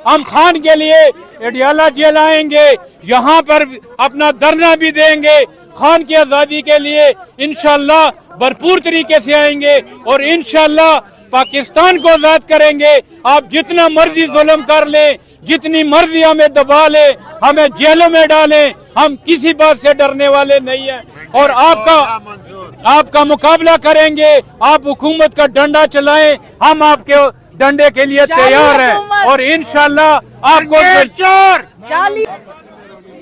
हम खान के लिए अडियाला जेल आएंगे, यहाँ पर अपना धरना भी देंगे, खान की आजादी के लिए इंशाल्लाह भरपूर तरीके से आएंगे और इंशाल्लाह पाकिस्तान को आजाद करेंगे। आप जितना मर्जी जुल्म कर लें, जितनी मर्जी हमें दबा ले, हमें जेलों में डालें, हम किसी बात से डरने वाले नहीं हैं और आपका मुकाबला करेंगे। आप हुकूमत का डंडा चलाएं, हम आपके डंडे के लिए तैयार हैं और इंशाल्लाह आपको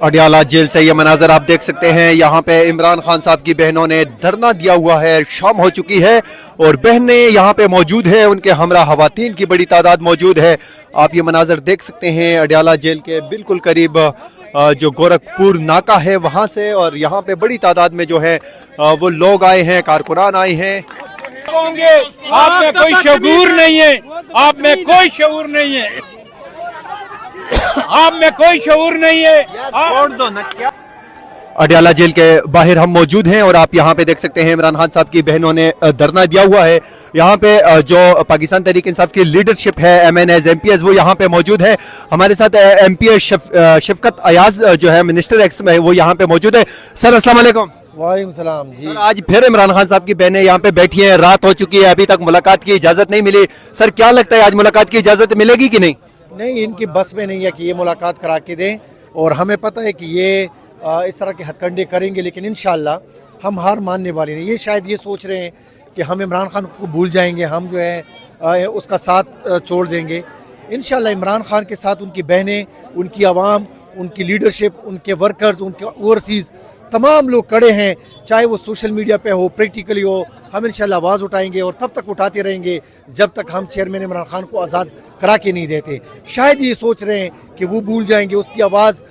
अडियाला जेल से ये मनाजर आप देख सकते हैं। यहाँ पे इमरान खान साहब की बहनों ने धरना दिया हुआ है, शाम हो चुकी है और बहनें यहाँ पे मौजूद हैं, उनके हमरा खवातीन की बड़ी तादाद मौजूद है। आप ये मनाजर देख सकते हैं अडियाला जेल के बिल्कुल करीब जो गोरखपुर नाका है वहाँ से, और यहाँ पे बड़ी तादाद में जो है वो लोग आए हैं, कारकुनान आए हैं। आप में कोई शऊर नहीं है, आप में कोई शऊर नहीं है, आप में कोई शऊर नहीं है। छोड़ दो ना क्या। अडियाला जेल के बाहर हम मौजूद हैं और आप यहाँ पे देख सकते हैं इमरान खान साहब की बहनों ने धरना दिया हुआ है। यहाँ पे जो पाकिस्तान तहरीक इंसाफ की लीडरशिप है, MNAs MPs, वो यहाँ पे मौजूद है। हमारे साथ MP शफकत अयाज जो है मिनिस्टर एक्स में, वो यहाँ पे मौजूद है। सर अस्सलाम वालेकुम। वालेकुम सलाम जी। सर आज फिर इमरान खान साहब की बहनें यहाँ पे बैठी हैं, रात हो चुकी है, अभी तक मुलाकात की इजाजत नहीं मिली। सर क्या लगता है आज मुलाकात की इजाजत मिलेगी कि नहीं? नहीं, इनकी बस में नहीं है कि ये मुलाकात करा के दें और हमें पता है कि ये इस तरह के हथकंडे करेंगे, लेकिन इंशाल्लाह हम हार मानने वाले नहीं। ये शायद ये सोच रहे हैं कि हम इमरान खान को भूल जाएंगे, हम जो है उसका साथ छोड़ देंगे। इंशाल्लाह इमरान खान के साथ उनकी बहनें, उनकी आवाम, ان کی لیڈرشپ, ان کے ورکرز, ان کے اوورسیز تمام لوگ کڑے ہیں, چاہے وہ سوشل میڈیا پہ ہو, پریکٹیکلی ہو. ہم انشاءاللہ آواز اٹھائیں گے اور تب تک اٹھاتے رہیں گے جب تک ہم چیئرمین عمران خان کو آزاد کرا کے نہیں دیتے. شاید یہ سوچ رہے ہیں کہ وہ بھول جائیں گے, اس کی آواز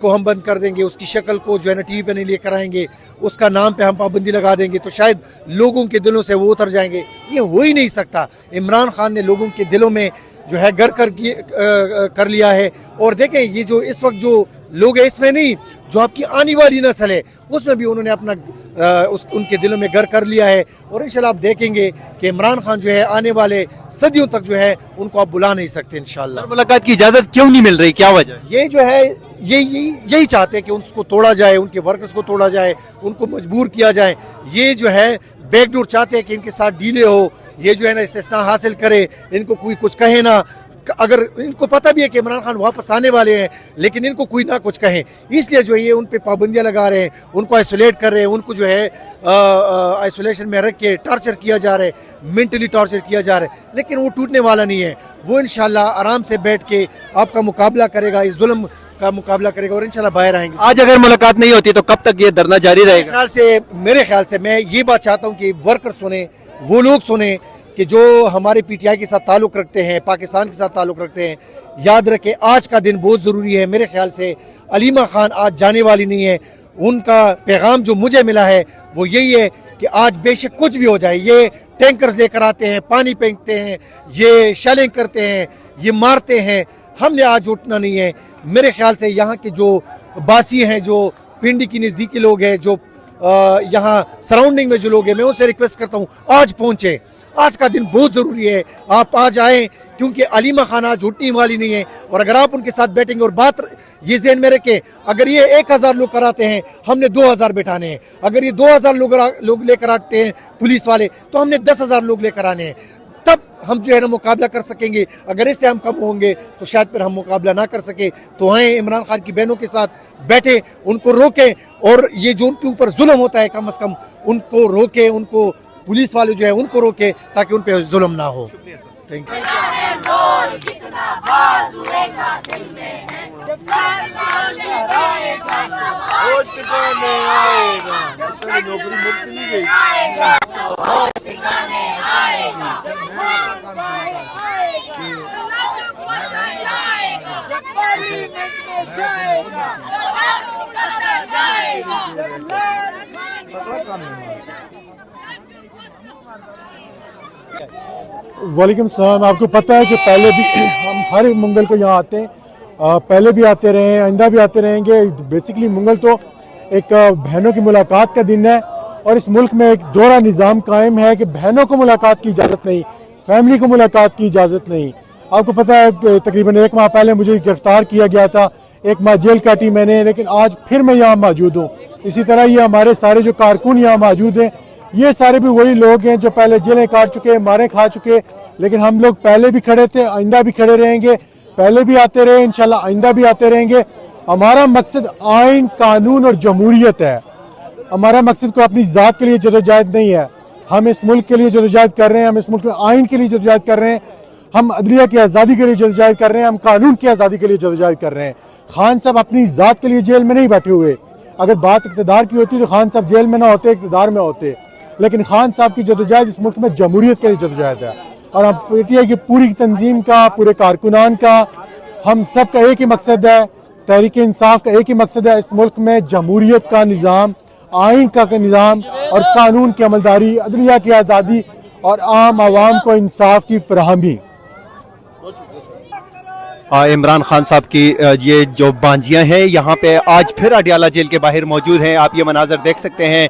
کو ہم بند کر دیں گے, اس کی شکل کو جو ہے نا ٹی وی پہ نہیں لے کر آئیں گے, اس کا نام پہ ہم پابندی لگا دیں گے تو شاید لوگوں کے دلوں سے وہ اتر جائیں گے. یہ ہو ہی نہیں سکتا. عمران خان نے لوگوں کے دلوں میں جو ہے گھر کر لیا ہے. اور دیکھیں یہ جو اس وقت جو لوگ ہیں, اس میں نہیں, جو آپ کی آنے والی نسل ہے اس میں بھی انہوں نے اپنا ان کے دلوں میں گھر کر لیا ہے. اور انشاءاللہ آپ دیکھیں گے کہ عمران خان جو ہے آنے والے صدیوں تک جو ہے ان کو آپ بلا نہیں سکتے انشاءاللہ. ملاقات کی اجازت کیوں نہیں مل رہی, کیا وجہ؟ یہ جو ہے یہی چاہتے ہیں کہ اس کو توڑا جائے, ان کے ورکرز کو توڑا جائے, ان کو مجبور کیا جائے. یہ جو ہے بیک ڈور چاہتے ہیں کہ ان کے ساتھ ڈیلے ہو, یہ جو ہے نا استثناء حاصل کرے, ان کو کوئی کچھ کہے نہ. اگر ان کو پتہ بھی ہے کہ عمران خان واپس آنے والے ہیں لیکن ان کو کوئی نہ کچھ کہیں, اس لیے جو ہے یہ ان پہ پابندیاں لگا رہے ہیں, ان کو آئسولیٹ کر رہے ہیں, ان کو جو ہے آئسولیشن میں رکھ کے ٹارچر کیا جا رہا ہے, مینٹلی ٹارچر کیا جا رہا ہے. لیکن وہ ٹوٹنے والا نہیں ہے. وہ انشاءاللہ آرام سے بیٹھ کے آپ کا مقابلہ کرے گا, اس ظلم کا مقابلہ کرے گا اور انشاءاللہ باہر آئیں گے. آج اگر ملاقات نہیں ہوتی تو کب تک یہ دھرنا جاری رہے گا؟ میرے خیال سے میں یہ بات چاہتا ہوں کہ ورکر سنیں, وہ لوگ سنیں کہ جو ہمارے پی ٹی آئی کے ساتھ تعلق رکھتے ہیں, پاکستان کے ساتھ تعلق رکھتے ہیں. یاد رکھیں آج کا دن بہت ضروری ہے. میرے خیال سے علیمہ خان آج جانے والی نہیں ہے. ان کا پیغام جو مجھے ملا ہے وہ یہی ہے کہ آج بے شک کچھ بھی ہو جائے, یہ ٹینکرز لے کر آتے ہیں, پانی پھینکتے ہیں, یہ شیلنگ کرتے ہیں, یہ مارتے ہیں, ہم نے آج اٹھنا نہیں ہے. میرے خیال سے یہاں کے جو باسی ہیں, جو پنڈی کی نزدیکی لوگ ہیں, جو یہاں سراؤنڈنگ میں جو لوگ ہیں, میں ان سے ریکویسٹ کرتا ہوں آج پہنچے. آج کا دن بہت ضروری ہے, آپ آج آئیں کیونکہ علیمہ خان آج اٹھنے والی نہیں ہے. اور اگر آپ ان کے ساتھ بیٹھیں گے, اور بات یہ ذہن میں رکھیں, اگر یہ 1000 لوگ کراتے ہیں ہم نے 2000 بٹھانے ہیں. اگر یہ 2000 لوگ لے کر آتے ہیں پولیس والے تو ہم نے 10,000 لوگ لے کر آنے ہیں. تب ہم جو ہے نا مقابلہ کر سکیں گے. اگر اس سے ہم کم ہوں گے تو شاید پھر ہم مقابلہ نہ کر سکیں. تو آئیں عمران خان کی بہنوں کے ساتھ بیٹھیں, ان کو روکیں, اور یہ جو ان کے اوپر ظلم ہوتا ہے کم از کم ان کو روکیں, ان کو پولیس والے جو ہے ان کو روکے تاکہ ان پہ ظلم نہ ہو. تھینک وعلیکم السلام. آپ کو پتہ ہے کہ پہلے بھی ہم ہر منگل کو یہاں آتے ہیں, پہلے بھی آتے رہے ہیں, آئندہ بھی آتے رہیں گے. بیسیکلی منگل تو ایک بہنوں کی ملاقات کا دن ہے, اور اس ملک میں ایک دوہرا نظام قائم ہے کہ بہنوں کو ملاقات کی اجازت نہیں, فیملی کو ملاقات کی اجازت نہیں. آپ کو پتہ ہے کہ تقریباً 1 ماہ پہلے مجھے گرفتار کیا گیا تھا, 1 ماہ جیل کاٹی میں نے, لیکن آج پھر میں یہاں موجود ہوں. اسی طرح یہ ہمارے سارے جو کارکن یہاں موجود ہیں, یہ سارے بھی وہی لوگ ہیں جو پہلے جیلیں کاٹ چکے, مارے کھا چکے, لیکن ہم لوگ پہلے بھی کھڑے تھے, آئندہ بھی کھڑے رہیں گے. پہلے بھی آتے رہے, انشاءاللہ آئندہ بھی آتے رہیں گے. ہمارا مقصد آئین, قانون اور جمہوریت ہے. ہمارا مقصد کو اپنی ذات کے لیے جدوجہد نہیں ہے. ہم اس ملک کے لیے جدوجہد کر رہے ہیں, ہم اس ملک میں آئین کے لیے جدوجہد کر رہے ہیں, ہم عدلیہ کی آزادی کے لیے جدوجہد کر رہے ہیں, ہم قانون کی آزادی کے لیے جدوجہد کر رہے ہیں. خان صاحب اپنی ذات کے لیے جیل میں نہیں بیٹھے ہوئے. اگر بات اقتدار کی ہوتی تو خان صاحب جیل میں نہ ہوتے, اقتدار میں ہوتے. لیکن خان صاحب کی جدوجہد اس ملک میں جمہوریت کے لیے جدوجہد ہے. اور ہم پی کہ پوری تنظیم کا, پورے کارکنان کا, ہم سب کا ایک ہی مقصد ہے, تحریک انصاف کا ایک ہی مقصد ہے, اس ملک میں جمہوریت کا نظام, آئین کا نظام اور قانون کی عملداری, عدلیہ کی آزادی اور عام عوام کو انصاف کی فراہمی. عمران خان صاحب کی یہ جو بانجیاں ہیں یہاں پہ آج پھر اڈیالہ جیل کے باہر موجود ہیں. آپ یہ مناظر دیکھ سکتے ہیں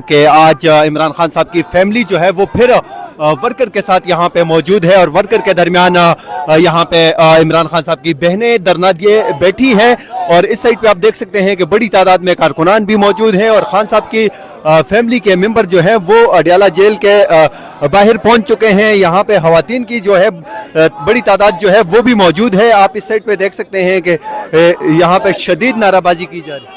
کہ آج عمران خان صاحب کی فیملی جو ہے وہ پھر ورکر کے ساتھ یہاں پہ موجود ہے, اور ورکر کے درمیان یہاں پہ عمران خان صاحب کی بہنیں دھرنا دیے بیٹھی ہیں. اور اس سائڈ پہ آپ دیکھ سکتے ہیں کہ بڑی تعداد میں کارکنان بھی موجود ہیں, اور خان صاحب کی فیملی کے ممبر جو ہیں وہ اڈیالہ جیل کے باہر پہنچ چکے ہیں. یہاں پہ خواتین کی جو ہے بڑی تعداد جو ہے وہ بھی موجود ہے. آپ اس سائڈ پہ دیکھ سکتے ہیں کہ یہاں پہ شدید نعرہ بازی کی جا رہی ہے.